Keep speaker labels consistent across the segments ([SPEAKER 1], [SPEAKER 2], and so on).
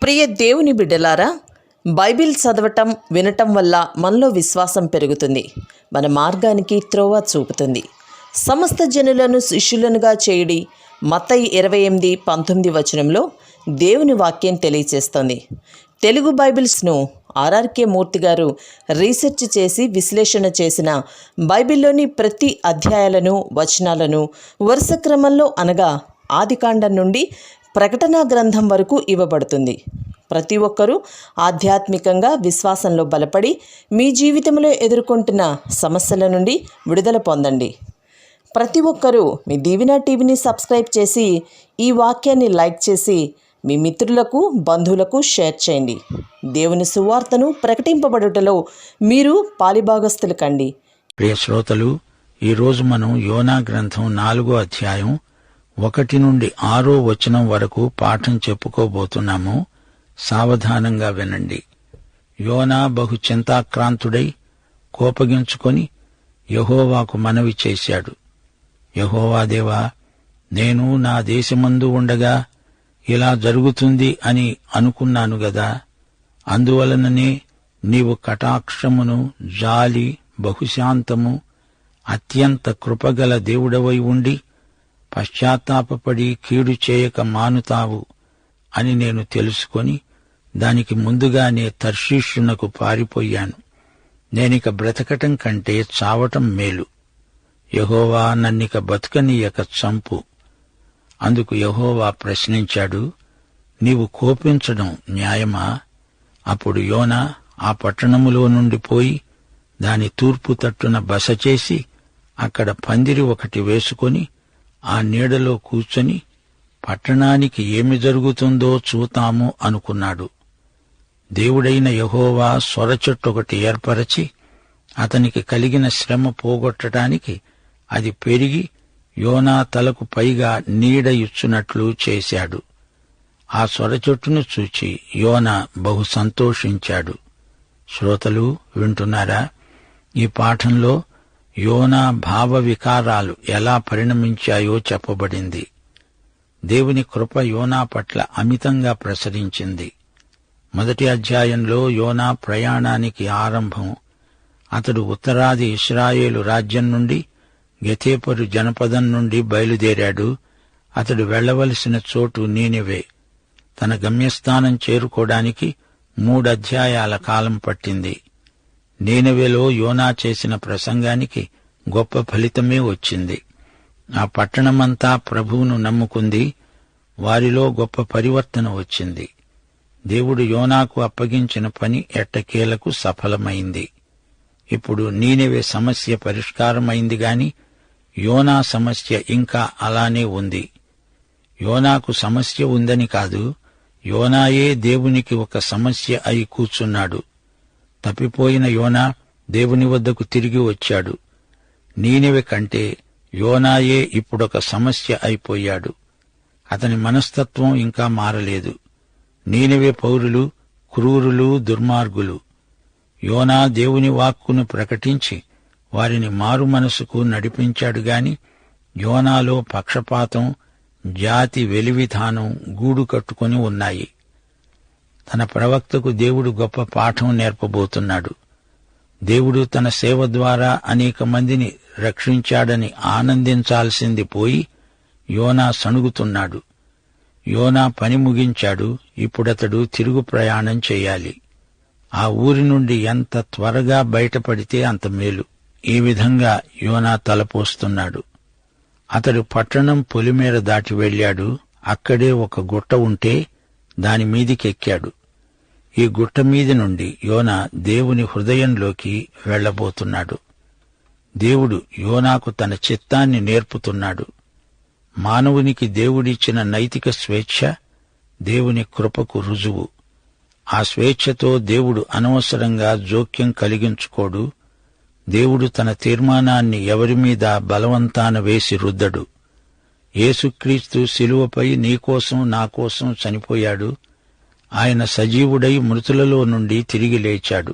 [SPEAKER 1] ప్రియ దేవుని బిడ్డలారా, బైబిల్ చదవటం వినటం వల్ల మనలో విశ్వాసం పెరుగుతుంది. మన మార్గానికి త్రోవ చూపుతుంది. సమస్త జనులను శిష్యులనుగా చేయుడి మత్తయి 28:19 వచనంలో దేవుని వాక్యం తెలియచేస్తోంది. తెలుగు బైబిల్స్ను ఆర్ఆర్కే మూర్తి గారు రీసెర్చ్ చేసి విశ్లేషణ చేసిన బైబిల్లోని ప్రతి అధ్యాయాలను వచనాలను వరుస క్రమంలో అనగా ఆదికాండం నుండి ప్రకటనా గ్రంథం వరకు ఇవ్వబడుతుంది. ప్రతి ఒక్కరూ ఆధ్యాత్మికంగా విశ్వాసంలో బలపడి మీ జీవితంలో ఎదుర్కొంటున్న సమస్యల నుండి విడుదల పొందండి. ప్రతి ఒక్కరూ మీ దీవెన టీవీని సబ్స్క్రైబ్ చేసి ఈ వాక్యాన్ని లైక్ చేసి మీ మిత్రులకు బంధువులకు షేర్ చేయండి. దేవుని సువార్తను ప్రకటింపబడుటలో మీరు పాలిభాగస్తులు కండి.
[SPEAKER 2] ప్రియ శ్రోతలు, ఈరోజు మనం యోనా గ్రంథం 4వ అధ్యాయం 1 నుండి 6వ వచనం వరకు పాఠం చెప్పుకోబోతున్నాము. సావధానంగా వినండి. యోనా బహు చింతాక్రాంతుడై కోపగించుకొని యెహోవాకు మనవి చేశాడు. యెహోవా దేవా, నేను నా దేశమందు ఉండగా ఇలా జరుగుతుంది అని అనుకున్నాను గదా. అందువలననే నీవు కటాక్షమును, జాలి, బహుశాంతము, అత్యంత కృపగల దేవుడవై ఉండి పశ్చాత్తాపపడి కీడు చేయక మానుతావు అని నేను తెలుసుకొని దానికి ముందుగానే తర్షీషునకు పారిపోయాను. నేనిక బ్రతకటం కంటే చావటం మేలు. యెహోవా నన్నిక బతుకనీయక చంపు. అందుకు యెహోవా ప్రశ్నించాడు, నీవు కోపించడం న్యాయమా? అప్పుడు యోనా ఆ పట్టణములో నుండి పోయి దాని తూర్పు తట్టున బస చేసి అక్కడ పందిరి ఒకటి వేసుకొని ఆ నీడలో కూర్చొని పట్టణానికి ఏమి జరుగుతుందో చూతాము అనుకున్నాడు. దేవుడైన యెహోవా సొరచెట్టొకటి ఏర్పరచి అతనికి కలిగిన శ్రమ పోగొట్టడానికి అది పెరిగి యోనా తలకు పైగా నీడ ఇచ్చునట్లు చేశాడు. ఆ సొరచెట్టును చూచి యోనా బహు సంతోషించాడు. శ్రోతలు వింటున్నారా? ఈ పాఠంలో యోనా భావ వికారాలు ఎలా పరిణమించాయో చెప్పబడింది. దేవుని కృప యోనా పట్ల అమితంగా ప్రసరించింది. మొదటి అధ్యాయంలో యోనా ప్రయాణానికి ఆరంభం. అతడు ఉత్తరాది ఇశ్రాయేలు రాజ్యం నుండి గెతేపరు జనపదం నుండి బయలుదేరాడు. అతడు వెళ్లవలసిన చోటు నీనెవే. తన గమ్యస్థానం చేరుకోవడానికి 3 అధ్యాయాల కాలం పట్టింది. నీనెవెలో యోనా చేసిన ప్రసంగానికి గొప్ప ఫలితమే వచ్చింది. ఆ పట్టణమంతా ప్రభువును నమ్ముకుంది. వారిలో గొప్ప పరివర్తన వచ్చింది. దేవుడు యోనాకు అప్పగించిన పని ఎట్టకేలకు సఫలమైంది. ఇప్పుడు నీనెవె సమస్య పరిష్కారమైంది గాని యోనా సమస్య ఇంకా అలానే ఉంది. యోనాకు సమస్య ఉందని కాదు, యోనాయే దేవునికి ఒక సమస్య అయి కూర్చున్నాడు. తప్పిపోయిన యోనా దేవుని వద్దకు తిరిగి వచ్చాడు. నీనెవె కంటే యోనాయే ఇప్పుడొక సమస్య అయిపోయాడు. అతని మనస్తత్వం ఇంకా మారలేదు. నీనెవె పౌరులు క్రూరులు, దుర్మార్గులు. యోనా దేవుని వాక్కును ప్రకటించి వారిని మారు మనసుకు నడిపించాడు గాని యోనాలో పక్షపాతం, జాతి వెలివిధానం గూడు కట్టుకుని ఉన్నాయి. తన ప్రవక్తకు దేవుడు గొప్ప పాఠం నేర్పబోతున్నాడు. దేవుడు తన సేవ ద్వారా అనేక మందిని రక్షించాడని ఆనందించాల్సింది పోయి యోనా సణుగుతున్నాడు. యోనా పని ముగించాడు. ఇప్పుడతడు తిరుగు ప్రయాణం చేయాలి. ఆ ఊరి నుండి ఎంత త్వరగా బయటపడితే అంత మేలు. ఈ విధంగా యోనా తలపోస్తున్నాడు. అతడు పట్టణం పొలిమేర దాటి వెళ్లాడు. అక్కడే ఒక గుట్ట ఉంటే దాని మీదికెక్కాడు. ఈ గుట్ట మీది నుండి యోనా దేవుని హృదయంలోకి వెళ్లబోతున్నాడు. దేవుడు యోనాకు తన చిత్తాన్ని నేర్పుతున్నాడు. మానవునికి దేవుడిచ్చిన నైతిక స్వేచ్ఛ దేవుని కృపకు రుజువు. ఆ స్వేచ్ఛతో దేవుడు అనవసరంగా జోక్యం కలిగించుకోడు. దేవుడు తన తీర్మానాన్ని ఎవరిమీద బలవంతాన వేసి రుద్దడు. యేసుక్రీస్తు శిలువపై నీకోసం నాకోసం చనిపోయాడు. ఆయన సజీవుడై మృతులలో నుండి తిరిగి లేచాడు.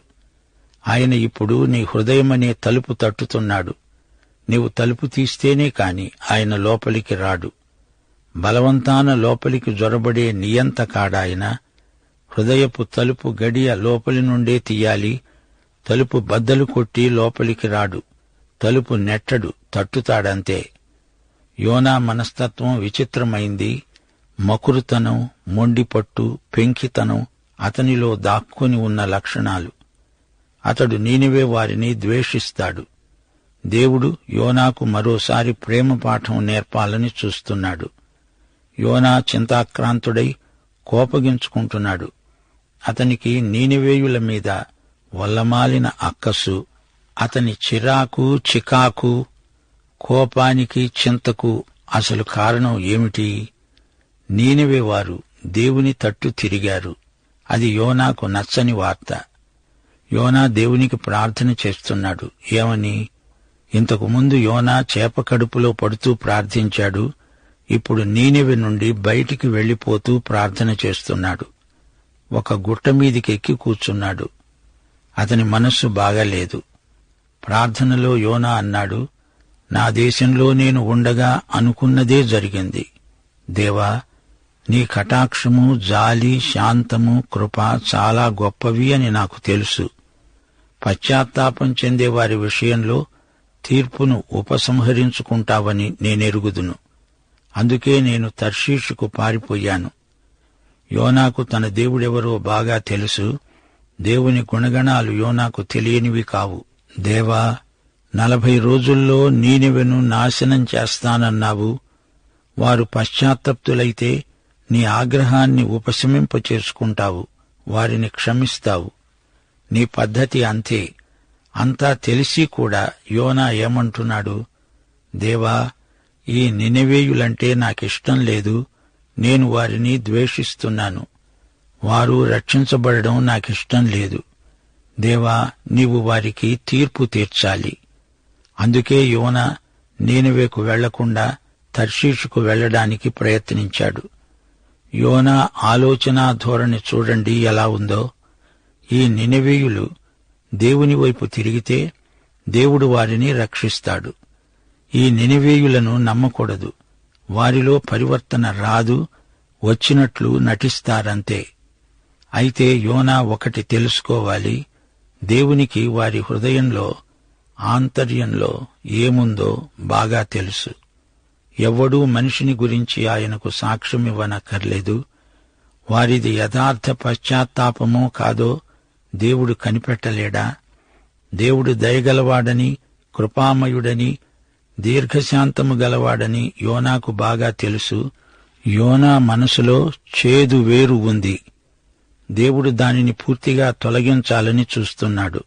[SPEAKER 2] ఆయన ఇప్పుడు నీ హృదయమనే తలుపు తట్టుతున్నాడు. నీవు తలుపు తీస్తేనే కాని ఆయన లోపలికి రాడు. బలవంతాన లోపలికి జొరబడే నియంత కాడాయన. హృదయపు తలుపు గడియ లోపలి నుండే తీయాలి. తలుపు బద్దలు కొట్టి లోపలికి రాడు. తలుపు నెట్టడు, తట్టుతాడంతే. యోనా మనస్తత్వం విచిత్రమైంది. మకురుతనం, మొండిపట్టు, పెంకితనం అతనిలో దాక్కుని ఉన్న లక్షణాలు. అతడు నీనివే వారిని ద్వేషిస్తాడు. దేవుడు యోనాకు మరోసారి ప్రేమ పాఠం నేర్పాలని చూస్తున్నాడు. యోనా చింతాక్రాంతుడై కోపగించుకుంటున్నాడు. అతనికి నీనివేయుల మీద వల్లమాలిన అక్కసు. అతని చికాకు, కోపానికి, చింతకు అసలు కారణం ఏమిటి? నీనివే వారు దేవుని తట్టు తిరిగారు. అది యోనాకు నచ్చని వార్త. యోనా దేవునికి ప్రార్థన చేస్తున్నాడు. ఏమని? ఇంతకుముందు యోనా చేప కడుపులో పడుతూ ప్రార్థించాడు. ఇప్పుడు నీనివే నుండి బయటికి వెళ్లిపోతూ ప్రార్థన చేస్తున్నాడు. ఒక గుట్ట మీదికెక్కి కూర్చున్నాడు. అతని మనస్సు బాగాలేదు. ప్రార్థనలో యోనా అన్నాడు, నా దేశంలో నేను ఉండగా అనుకున్నదే జరిగింది. దేవా, నీ కటాక్షము, జాలి, శాంతము, కృప చాలా గొప్పవి అని నాకు తెలుసు. పశ్చాత్తాపం చెందే వారి విషయంలో తీర్పును ఉపసంహరించుకుంటావని నేనెరుగుదును. అందుకే నేను తర్షీషుకు పారిపోయాను. యోనాకు తన దేవుడెవరో బాగా తెలుసు. దేవుని గుణగణాలు యోనాకు తెలియనివి కావు. దేవా, 40 రోజుల్లో నీనివెను నాశనం చేస్తానన్నావు. వారు పశ్చాత్తప్తులైతే నీ ఆగ్రహాన్ని ఉపశమింపచేసుకుంటావు, వారిని క్షమిస్తావు. నీ పద్ధతి అంతే. అంతా తెలిసి కూడా యోనా ఏమంటున్నాడు? దేవా, ఈ నినవేయులంటే నాకిష్టం లేదు. నేను వారిని ద్వేషిస్తున్నాను. వారు రక్షించబడడం నాకిష్టం లేదు. దేవా, నీవు వారికి తీర్పు తీర్చాలి. అందుకే యోనా నీనివేకు వెళ్లకుండా తర్షీషుకు వెళ్లడానికి ప్రయత్నించాడు. యోనా ఆలోచనా ధోరణి చూడండి ఎలా ఉందో. ఈ నినవేయులు దేవుని వైపు తిరిగితే దేవుడు వారిని రక్షిస్తాడు. ఈ నినవేయులను నమ్మకూడదు. వారిలో పరివర్తన రాదు, వచ్చినట్లు నటిస్తారంతే. అయితే యోనా ఒకటి తెలుసుకోవాలి. దేవునికి వారి హృదయంలో, ఆంతర్యంలో ఏముందో బాగా తెలుసు. ఎవ్వడూ మనిషిని గురించి ఆయనకు సాక్ష్యమివ్వనక్కర్లేదు. వారిది యథార్థ పశ్చాత్తాపమో కాదో దేవుడు కనిపెట్టలేడా? దేవుడు దయగలవాడని, కృపామయుడని, దీర్ఘశాంతము గలవాడని యోనాకు బాగా తెలుసు. యోనా మనసులో చేదు వేరు ఉంది. దేవుడు దానిని పూర్తిగా తొలగించాలని చూస్తున్నాడు.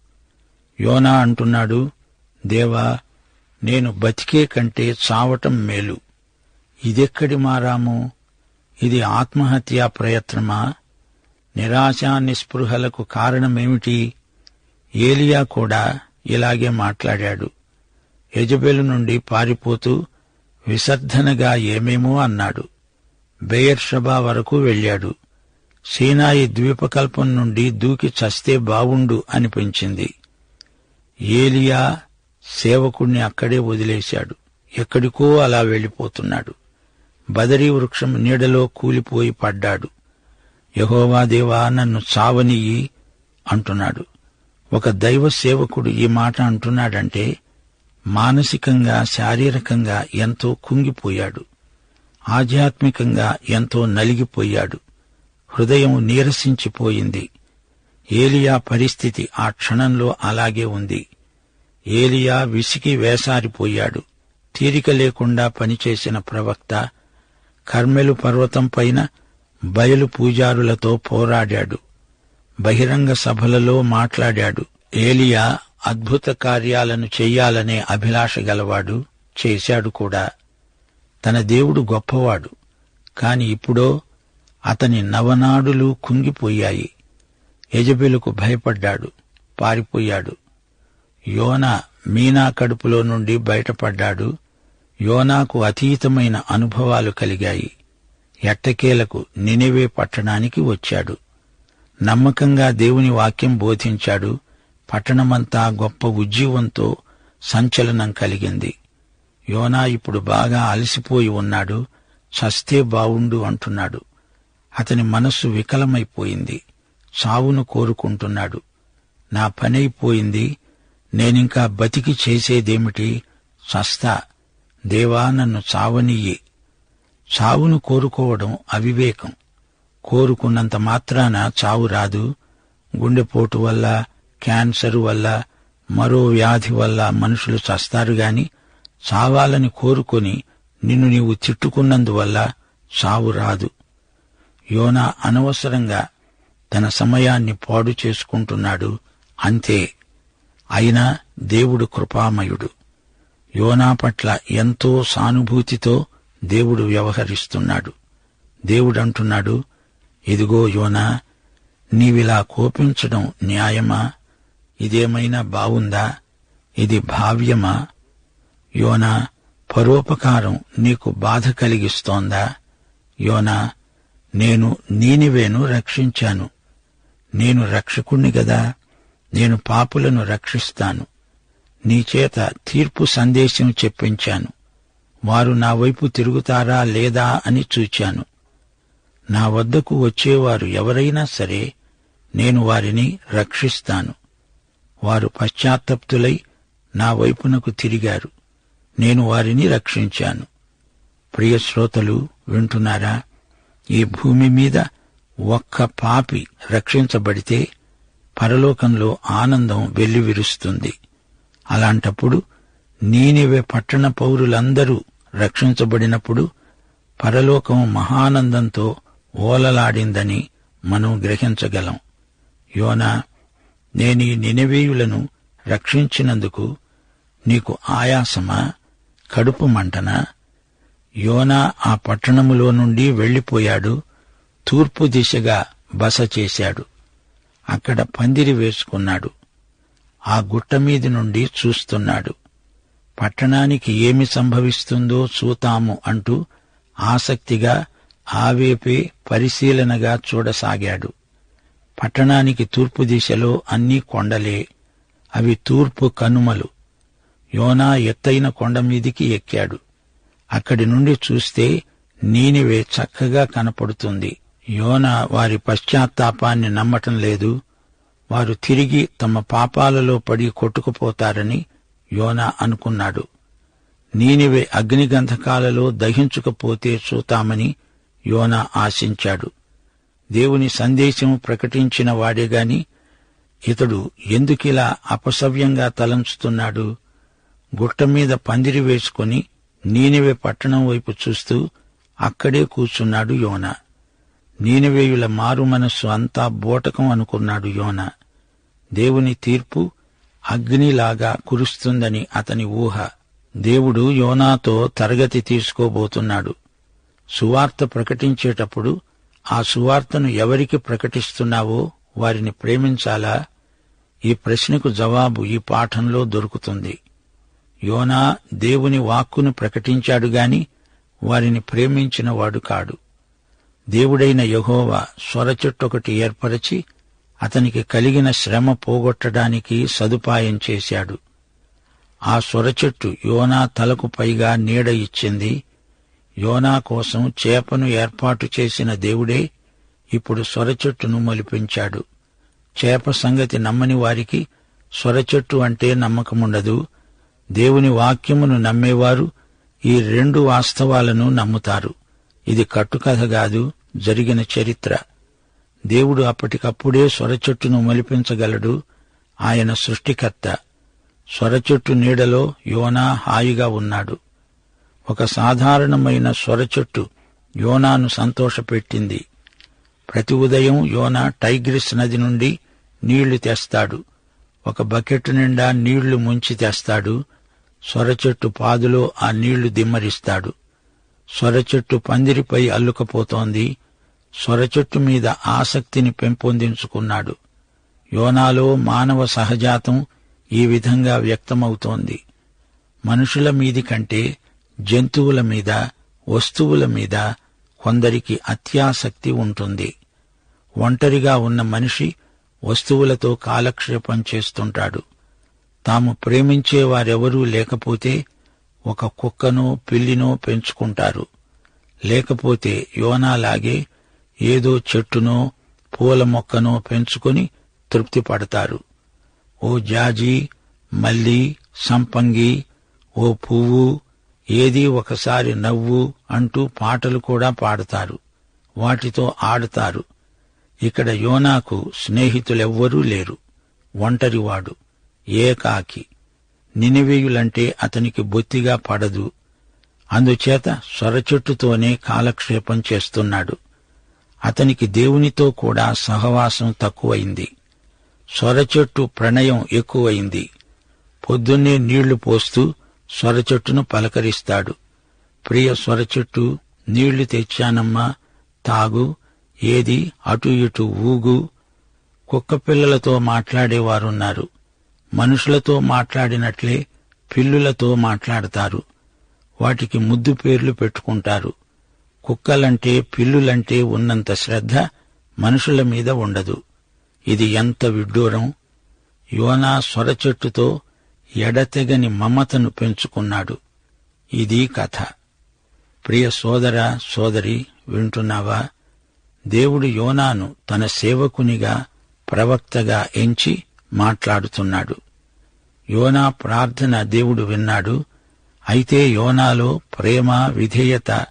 [SPEAKER 2] యోనా అంటున్నాడు, దేవా, నేను బతికే కంటే చావటం మేలు. ఇదెక్కడి మారాము? ఇది ఆత్మహత్యా ప్రయత్నమా? నిరాశా నిస్పృహలకు కారణమేమిటి? ఏలియా కూడా ఇలాగే మాట్లాడాడు. యెజెబెలు నుండి పారిపోతూ విసర్ధనగా ఏమేమో అన్నాడు. బెయేర్షెబా వరకు వెళ్లాడు. సీనాయి ద్వీపకల్పం నుండి దూకి చస్తే బావుండు అనిపించింది. ఏలియా సేవకుణ్ణి అక్కడే వదిలేశాడు. ఎక్కడికో అలా వెళ్లిపోతున్నాడు. బదరీ వృక్షం నీడలో కూలిపోయి పడ్డాడు. యెహోవా దేవా, నన్ను చావనియ్యి అంటున్నాడు. ఒక దైవ సేవకుడు ఈ మాట అంటున్నాడంటే మానసికంగా, శారీరకంగా ఎంతో కుంగిపోయాడు. ఆధ్యాత్మికంగా ఎంతో నలిగిపోయాడు. హృదయం నీరసించిపోయింది. ఏలియా పరిస్థితి ఆ క్షణంలో అలాగే ఉంది. ఏలియా విసికి వేసారిపోయాడు. తీరిక లేకుండా పనిచేసిన ప్రవక్త కర్మెలు పర్వతం పైన బయలు పూజారులతో పోరాడాడు. బహిరంగ సభలలో మాట్లాడాడు. ఏలియా అద్భుత కార్యాలను చెయ్యాలనే అభిలాష గలవాడు, చేశాడు కూడా. తన దేవుడు గొప్పవాడు. కాని ఇప్పుడో అతని నవనాడులు కుంగిపోయాయి. యెజెబెలుకు భయపడ్డాడు, పారిపోయాడు. యోనా మీనా కడుపులో నుండి బయటపడ్డాడు. యోనాకు అతీతమైన అనుభవాలు కలిగాయి. ఎట్టకేలకు నినెవే పట్టణానికి వచ్చాడు. నమ్మకంగా దేవుని వాక్యం బోధించాడు. పట్టణమంతా గొప్ప ఉజ్జీవంతో సంచలనం కలిగింది. యోనా ఇప్పుడు బాగా అలసిపోయి ఉన్నాడు. చస్తే బావుండు అంటున్నాడు. అతని మనస్సు వికలమైపోయింది. చావును కోరుకుంటున్నాడు. నా పనైపోయింది, నేనింకా బతికి చేసేదేమిటి? చస్తా, దేవా నన్ను చావనియ్యి. చావును కోరుకోవడం అవివేకం. కోరుకున్నంత మాత్రాన చావు రాదు. గుండెపోటు వల్ల, క్యాన్సరు వల్ల, మరో వ్యాధి వల్ల మనుషులు చస్తారు గాని చావాలని కోరుకొని నిన్ను నీవు తిట్టుకున్నందువల్ల చావు రాదు. యోనా అనవసరంగా తన సమయాన్ని పాడు చేసుకుంటున్నాడు, అంతే. అయినా దేవుడు కృపామయుడు. యోనా పట్ల ఎంతో సానుభూతితో దేవుడు వ్యవహరిస్తున్నాడు. దేవుడంటున్నాడు, ఇదిగో యోనా, నీవిలా కోపించడం న్యాయమా? ఇదేమైనా బావుందా? ఇది భావ్యమా? యోనా, పరోపకారం నీకు బాధ కలిగిస్తోందా? యోనా, నేను నీనివేను రక్షించాను. నేను రక్షకుణ్ణి గదా, నేను పాపులను రక్షిస్తాను. నీచేత తీర్పు సందేశం చెప్పించాను. వారు నా వైపు తిరుగుతారా లేదా అని చూచాను. నా వద్దకు వచ్చేవారు ఎవరైనా సరే నేను వారిని రక్షిస్తాను. వారు పశ్చాత్తప్తులై నా వైపునకు తిరిగారు. నేను వారిని రక్షించాను. ప్రియ శ్రోతలు, వింటున్నారా? ఈ భూమి మీద ఒక్క పాపి రక్షించబడితే పరలోకంలో ఆనందం వెల్లివిరుస్తుంది. అలాంటప్పుడు నీనివే పట్టణ పౌరులందరూ రక్షించబడినప్పుడు పరలోకం మహానందంతో ఓలలాడిందని మనం గ్రహించగలం. యోనా, నేనీ నినవేయులను రక్షించినందుకు నీకు ఆయాసమా, కడుపు మంటనా? యోనా ఆ పట్టణములో నుండి వెళ్లిపోయాడు. తూర్పు దిశగా బస చేశాడు. అక్కడ పందిరి వేసుకున్నాడు. ఆ గుట్టమీది నుండి చూస్తున్నాడు. పట్టణానికి ఏమి సంభవిస్తుందో చూతాము అంటూ ఆసక్తిగా ఆవేపే పరిశీలనగా చూడసాగాడు. పట్టణానికి తూర్పు దిశలో అన్నీ కొండలే. అవి తూర్పు కనుమలు. యోనా ఎత్తైన కొండమీదికి ఎక్కాడు. అక్కడి నుండి చూస్తే నీనివే చక్కగా కనపడుతుంది. యోనా వారి పశ్చాత్తాపాన్ని నమ్మటం లేదు. వారు తిరిగి తమ పాపాలలో పడి కొట్టుకుపోతారని యోనా అనుకున్నాడు. నీనివే అగ్నిగంధకాలలో దహించుకపోతే చూతామని యోనా ఆశించాడు. దేవుని సందేశం ప్రకటించిన వాడేగాని ఇతడు ఎందుకిలా అపసవ్యంగా తలంచుతున్నాడు? గుట్టమీద పందిరి వేసుకుని నీనివే పట్టణం వైపు చూస్తూ అక్కడే కూర్చున్నాడు యోనా. నీనివేయుల మారు మనస్సు అంతా బోటకం అనుకున్నాడు యోనా. దేవుని తీర్పు అగ్నిలాగా కురుస్తుందని అతని ఊహ. దేవుడు యోనాతో తరగతి తీసుకోబోతున్నాడు. సువార్త ప్రకటించేటప్పుడు ఆ సువార్తను ఎవరికి ప్రకటిస్తున్నావో వారిని ప్రేమించాలా? ఈ ప్రశ్నకు జవాబు ఈ పాఠంలో దొరుకుతుంది. యోనా దేవుని వాక్కును ప్రకటించాడు గాని వారిని ప్రేమించినవాడు కాడు. దేవుడైన యెహోవా స్వరచెట్టొకటి ఏర్పరచి అతనికి కలిగిన శ్రమ పోగొట్టడానికి సదుపాయం చేశాడు. ఆ స్వరచెట్టు యోనా తలకు పైగా నీడ ఇచ్చింది. యోనా కోసం చేపను ఏర్పాటు చేసిన దేవుడే ఇప్పుడు స్వరచెట్టును మొలిపించాడు. చేప సంగతి నమ్మని వారికి స్వరచెట్టు అంటే నమ్మకముండదు. దేవుని వాక్యమును నమ్మేవారు ఈ రెండు వాస్తవాలను నమ్ముతారు. ఇది కట్టుకథ కాదు, జరిగిన చరిత్ర. దేవుడు అప్పటికప్పుడే స్వరచెట్టును మొలిపించగలడు. ఆయన సృష్టికర్త. స్వరచెట్టు నీడలో యోనా హాయిగా ఉన్నాడు. ఒక సాధారణమైన స్వరచెట్టు యోనాను సంతోషపెట్టింది. ప్రతి ఉదయం యోనా టైగ్రిస్ నది నుండి నీళ్లు తెస్తాడు. ఒక బకెట్ నిండా నీళ్లు ముంచి తెస్తాడు. స్వరచెట్టు పాదులో ఆ నీళ్లు దిమ్మరిస్తాడు. స్వరచెట్టు పందిరిపై అల్లుకపోతోంది. స్వరచెట్టు మీద ఆసక్తిని పెంపొందించుకున్నాడు. యోనాలో మానవ సహజాతం ఈ విధంగా వ్యక్తమవుతోంది. మనుషుల మీది కంటే జంతువుల మీద, వస్తువుల మీద కొందరికి అత్యాసక్తి ఉంటుంది. ఒంటరిగా ఉన్న మనిషి వస్తువులతో కాలక్షేపం చేస్తుంటాడు. తాము ప్రేమించే వారెవరూ లేకపోతే ఒక కుక్కనో పిల్లినో పెంచుకుంటారు. లేకపోతే యోనాలాగే ఏదో చెట్టునో పూల మొక్కనో పెంచుకొని తృప్తి పడతారు. ఓ జాజి, మల్లి, సంపంగి, ఓ పువ్వు, ఏదీ ఒకసారి నవ్వు అంటూ పాటలు కూడా పాడతారు. వాటితో ఆడతారు. ఇక్కడ యోనాకు స్నేహితులెవ్వరూ లేరు. ఒంటరివాడు, ఏకాకి. నినివేయులంటే అతనికి బొత్తిగా పడదు. అందుచేత సొరచెట్టుతోనే కాలక్షేపం చేస్తున్నాడు. అతనికి దేవునితో కూడా సహవాసం తక్కువైంది. సొరచెట్టు ప్రణయం ఎక్కువైంది. పొద్దున్నే నీళ్లు పోస్తూ సొరచెట్టును పలకరిస్తాడు. ప్రియ సొరచెట్టు, నీళ్లు తెచ్చానమ్మా, తాగు, ఏది అటు ఇటు ఊగు. కుక్కపిల్లలతో మాట్లాడేవారున్నారు. మనుషులతో మాట్లాడినట్లే పిల్లులతో మాట్లాడతారు. వాటికి ముద్దు పేర్లు పెట్టుకుంటారు. కుక్కలంటే పిల్లులంటే ఉన్నంత శ్రద్ధ మనుషుల మీద ఉండదు. ఇది ఎంత విడ్డూరం! యోనా సొరచెట్టుతో ఎడతెగని మమతను పెంచుకున్నాడు. ఇది కథ. ప్రియ సోదర, సోదరి, వింటున్నావా? దేవుడు యోనాను తన సేవకునిగా, ప్రవక్తగా ఎంచి మాట్లాడుతున్నాడు. యోనా ప్రార్థన దేవుడు విన్నాడు. అయితే యోనాలో ప్రేమ, విధేయత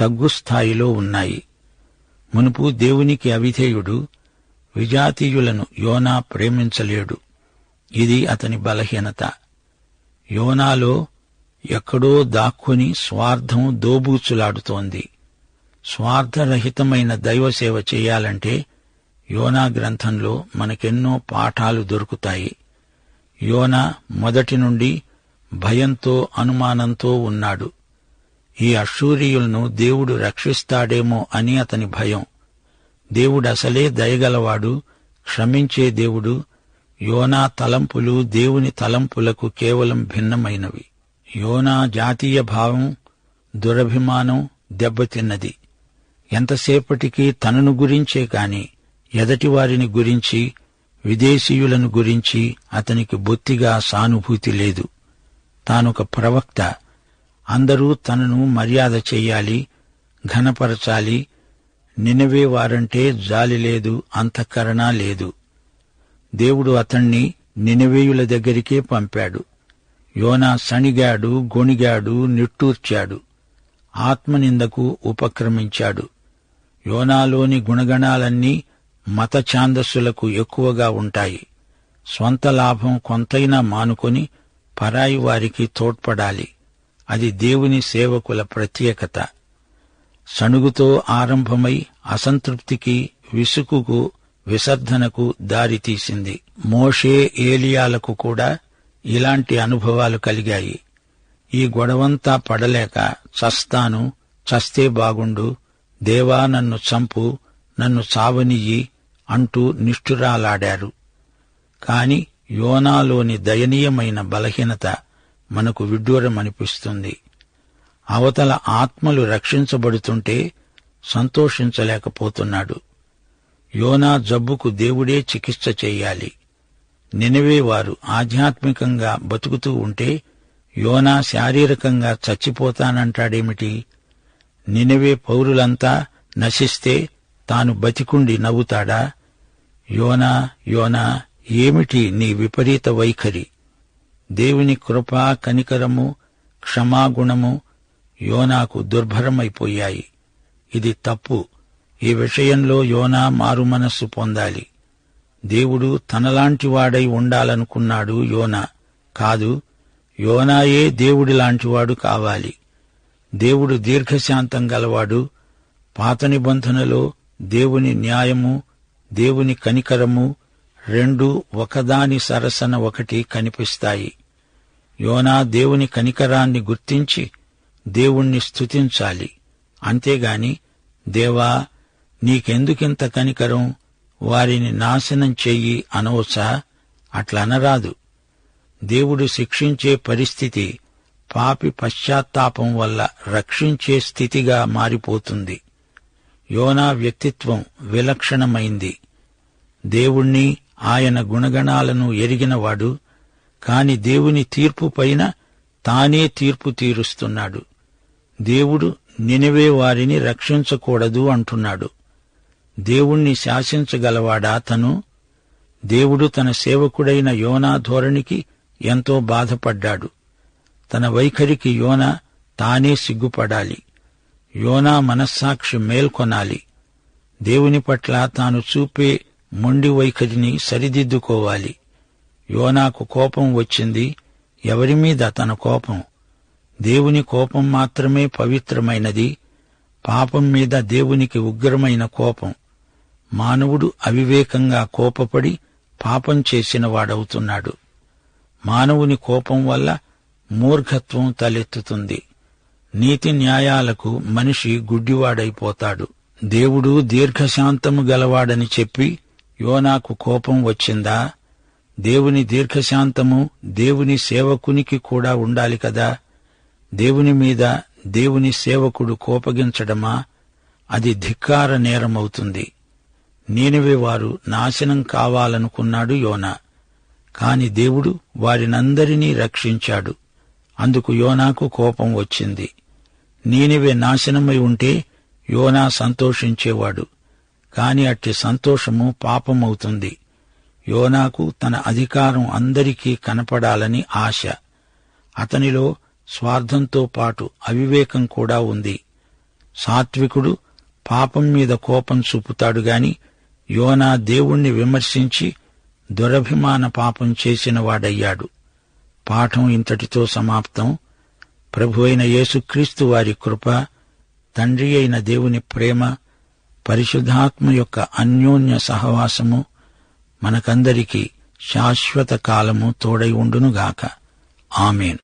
[SPEAKER 2] తగ్గు స్థాయిలో ఉన్నాయి. మునుపు దేవునికి అవిధేయుడు. విజాతీయులను యోనా ప్రేమించలేడు. ఇది అతని బలహీనత. యోనాలో ఎక్కడో దాక్కుని స్వార్థం దోబూచులాడుతోంది. స్వార్థరహితమైన దైవసేవ చేయాలంటే యోనా గ్రంథంలో మనకెన్నో పాఠాలు దొరుకుతాయి. యోనా మొదటి నుండి భయంతో, అనుమానంతో ఉన్నాడు. ఈ అష్షూరీయులను దేవుడు రక్షిస్తాడేమో అని అతని భయం. దేవుడసలే దయగలవాడు, క్షమించే దేవుడు. యోనా తలంపులు దేవుని తలంపులకు కేవలం భిన్నమైనవి. యోనా జాతీయ భావం, దురభిమానం దెబ్బతిన్నది. ఎంతసేపటికి తనను గురించే కాని ఎదటివారిని గురించి, విదేశీయులను గురించి అతనికి బొత్తిగా సానుభూతి లేదు. తానొక ప్రవక్త. అందరూ తనను మర్యాద చెయ్యాలి, ఘనపరచాలి. నినవే వారంటే జాలి లేదు, అంతఃకరణ లేదు. దేవుడు అతణ్ణి నినవేయుల దగ్గరికే పంపాడు. యోనా సణిగాడు, గొణిగాడు, నిట్టూర్చాడు. ఆత్మనిందకు ఉపక్రమించాడు. యోనాలోని గుణగణాలన్నీ మత ఛాందస్సులకు ఎక్కువగా ఉంటాయి. స్వంత లాభం కొంతైనా మానుకొని పరాయి వారికి తోడ్పడాలి. అది దేవుని సేవకుల ప్రత్యేకత. సణుగుతో ఆరంభమై అసంతృప్తికి, విసుగుకు, విసర్ధనకు దారితీసింది. మోషే, ఏలియాలకు కూడా ఇలాంటి అనుభవాలు కలిగాయి. ఈ గొడవంతా పడలేక చస్తాను, చస్తే బాగుండు, దేవా నన్ను చంపు, నన్ను చావనియ్యి అంటూ నిష్ఠురాలాడారు. కాని యోనాలోని దయనీయమైన బలహీనత మనకు విడ్డూరమనిపిస్తుంది. అవతల ఆత్మలు రక్షించబడుతుంటే సంతోషించలేకపోతున్నాడు. యోనా జబ్బుకు దేవుడే చికిత్స చెయ్యాలి. నినవే వారు ఆధ్యాత్మికంగా బతుకుతూ ఉంటే యోనా శారీరకంగా చచ్చిపోతానంటాడేమిటి? నినవే పౌరులంతా నశిస్తే తాను బతికుండి నవ్వుతాడా? యోనా, యోనా, ఏమిటి నీ విపరీత వైఖరి? దేవుని కృపా, కనికరము, క్షమాగుణము యోనాకు దుర్భరమైపోయాయి. ఇది తప్పు. ఈ విషయంలో యోనా మారుమనస్సు పొందాలి. దేవుడు తనలాంటివాడై ఉండాలనుకున్నాడు యోనా. కాదు, యోనాయే దేవుడిలాంటివాడు కావాలి. దేవుడు దీర్ఘశాంతం గలవాడు. పాత నిబంధనలో దేవుని న్యాయము, దేవుని కనికరము రెండూ ఒకదాని సరసన ఒకటి కనిపిస్తాయి. యోనా దేవుని కనికరాన్ని గుర్తించి దేవుణ్ణి స్తుతించాలి. అంతేగాని దేవా నీకెందుకింత కనికరం, వారిని నాశనం చెయ్యి అనవచ్చా? అట్లనరాదు. దేవుడు శిక్షించే పరిస్థితి పాపి పశ్చాత్తాపం వల్ల రక్షించే స్థితిగా మారిపోతుంది. యోనా వ్యక్తిత్వం విలక్షణమైంది. దేవుణ్ణి, ఆయన గుణగణాలను ఎరిగినవాడు. కాని దేవుని తీర్పుపైన తానే తీర్పు తీరుస్తున్నాడు. దేవుడు నినవే వారిని రక్షించకూడదు అంటున్నాడు. దేవుణ్ణి శాసించగలవాడా తను? దేవుడు తన సేవకుడైన యోనా ధోరణికి ఎంతో బాధపడ్డాడు. తన వైఖరికి యోనా తానే సిగ్గుపడాలి. యోనా మనస్సాక్షి మేల్కొనాలి. దేవుని పట్ల తాను చూపే మొండి వైఖరిని సరిదిద్దుకోవాలి. యోనాకు కోపం వచ్చింది. ఎవరిమీద తన కోపం? దేవుని కోపం మాత్రమే పవిత్రమైనది. పాపం మీద దేవునికి ఉగ్రమైన కోపం. మానవుడు అవివేకంగా కోపపడి పాపం చేసిన వాడవుతున్నాడు. మానవుని కోపం వల్ల మూర్ఖత్వం తలెత్తుతుంది. నీతి న్యాయాలకు మనిషి గుడ్డివాడైపోతాడు. దేవుడు దీర్ఘశాంతము గలవాడని చెప్పి యోనాకు కోపం వచ్చిందా? దేవుని దీర్ఘశాంతము దేవుని సేవకునికి కూడా ఉండాలి కదా. దేవుని మీద దేవుని సేవకుడు కోపగించడమా? అది ధిక్కార నేరమవుతుంది. నీనెవె వారు నాశనం కావాలనుకున్నాడు యోనా. కాని దేవుడు వారినందరినీ రక్షించాడు. అందుకు యోనాకు కోపం వచ్చింది. నీనెవె నాశనమై ఉంటే యోనా సంతోషించేవాడు. కాని అట్టి సంతోషము పాపమవుతుంది. యోనాకు తన అధికారం అందరికీ కనపడాలని ఆశ. అతనిలో స్వార్థంతో పాటు అవివేకం కూడా ఉంది. సాత్వికుడు పాపం మీద కోపం చూపుతాడు గాని యోనా దేవుణ్ణి విమర్శించి దురభిమాన పాపం చేసినవాడయ్యాడు. పాఠం ఇంతటితో సమాప్తం. ప్రభువైన యేసుక్రీస్తు వారి కృప, తండ్రి అయిన దేవుని ప్రేమ, పరిశుద్ధాత్మ యొక్క అన్యోన్య సహవాసము మనకందరికీ శాశ్వత కాలము తోడై ఉండునుగాక. ఆమేన్.